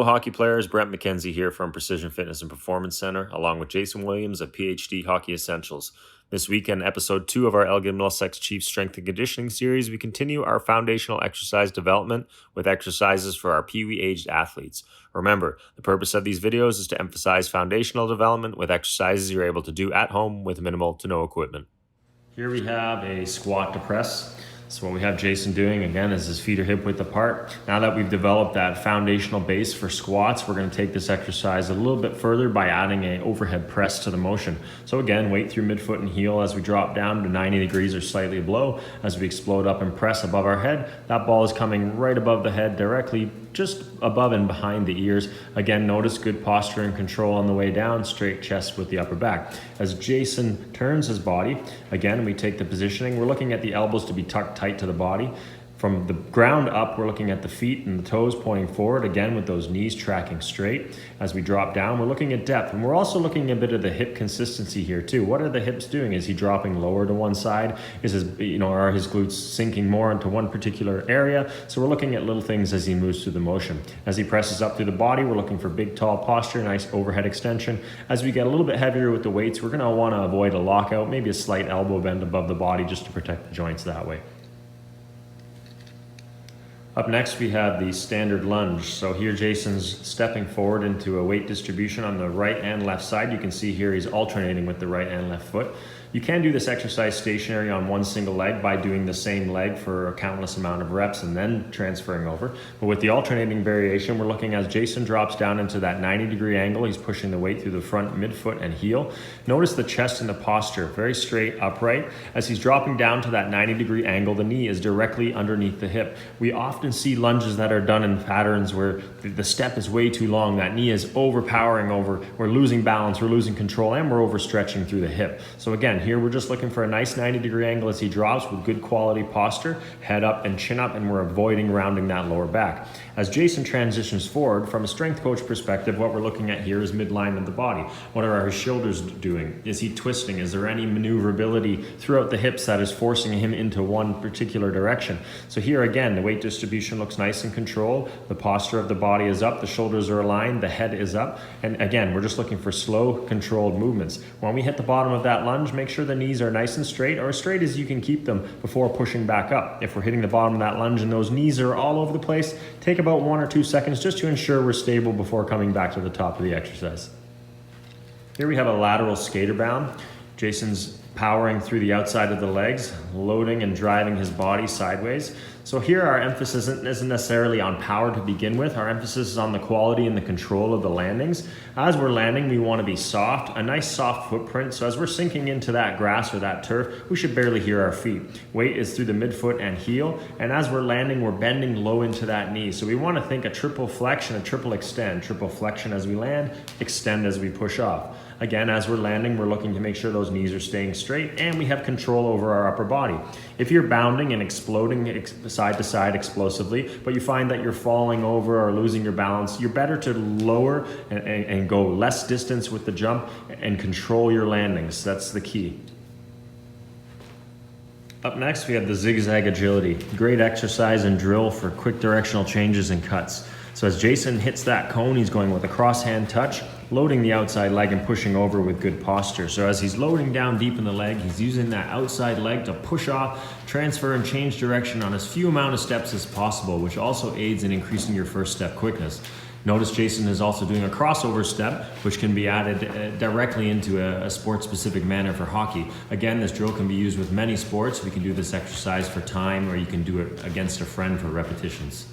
hockey players, Brent McKenzie here from Precision Fitness and Performance Center, along with Jason Williams of PhD Hockey Essentials. This week in episode 2 of our Elgin Middlesex Chief Strength and Conditioning series, we continue our foundational exercise development with exercises for our Pee-wee aged athletes. Remember, the purpose of these videos is to emphasize foundational development with exercises you're able to do at home with minimal to no equipment. Here we have a squat to press. So what we have Jason doing again is his feet are hip width apart. Now that we've developed that foundational base for squats, we're going to take this exercise a little bit further by adding an overhead press to the motion. So again, weight through midfoot and heel as we drop down to 90 degrees or slightly below. As we explode up and press above our head, that ball is coming right above the head, directly just above and behind the ears. Again, notice good posture and control on the way down, straight chest with the upper back. As Jason turns his body, again, we take the positioning. We're looking at the elbows to be tucked tight to the body. From the ground up, we're looking at the feet and the toes pointing forward, again with those knees tracking straight. As we drop down, we're looking at depth, and we're also looking at a bit of the hip consistency here too. What are the hips doing? Is he dropping lower to one side? Is his, are his glutes sinking more into one particular area? So we're looking at little things as he moves through the motion. As he presses up through the body, we're looking for big, tall posture, nice overhead extension. As we get a little bit heavier with the weights, we're gonna wanna avoid a lockout, maybe a slight elbow bend above the body just to protect the joints that way. Up next, we have the standard lunge. So here Jason's stepping forward into a weight distribution on the right and left side. You can see here he's alternating with the right and left foot. You can do this exercise stationary on one single leg by doing the same leg for a countless amount of reps and then transferring over. But with the alternating variation, we're looking as Jason drops down into that 90-degree angle. He's pushing the weight through the front, midfoot, and heel. Notice the chest and the posture, very straight, upright. As he's dropping down to that 90-degree angle, the knee is directly underneath the hip. We often see lunges that are done in patterns where the step is way too long. That knee is overpowering over. We're losing balance, we're losing control, and we're overstretching through the hip. So again, here we're just looking for a nice 90-degree angle as he drops with good quality posture, head up and chin up, and we're avoiding rounding that lower back. As Jason transitions forward, from a strength coach perspective, what we're looking at here is midline of the body. What are his shoulders doing? Is he twisting? Is there any maneuverability throughout the hips that is forcing him into one particular direction? So here again, the weight distribution looks nice and controlled. The posture of the body is up, the shoulders are aligned, the head is up. And again, we're just looking for slow, controlled movements. When we hit the bottom of that lunge, make sure the knees are nice and straight, or as straight as you can keep them before pushing back up. If we're hitting the bottom of that lunge and those knees are all over the place, take about 1 or 2 seconds just to ensure we're stable before coming back to the top of the exercise. Here we have a lateral skater bound. Jason's powering through the outside of the legs, loading and driving his body sideways. So here our emphasis isn't necessarily on power to begin with. Our emphasis is on the quality and the control of the landings. As we're landing, we want to be soft, a nice soft footprint. So as we're sinking into that grass or that turf, we should barely hear our feet. Weight is through the midfoot and heel. And as we're landing, we're bending low into that knee. So we want to think a triple flexion, a triple extend. Triple flexion as we land, extend as we push off. Again, as we're landing, we're looking to make sure those knees are staying straight and we have control over our upper body. If you're bounding and exploding side to side explosively, but you find that you're falling over or losing your balance, you're better to lower and go less distance with the jump and control your landings. That's the key. Up next, we have the Zigzag Agility. Great exercise and drill for quick directional changes and cuts. So as Jason hits that cone, he's going with a cross-hand touch, loading the outside leg and pushing over with good posture. So as he's loading down deep in the leg, he's using that outside leg to push off, transfer, and change direction on as few amount of steps as possible, which also aids in increasing your first step quickness. Notice Jason is also doing a crossover step, which can be added directly into a sport-specific manner for hockey. Again, this drill can be used with many sports. We can do this exercise for time, or you can do it against a friend for repetitions.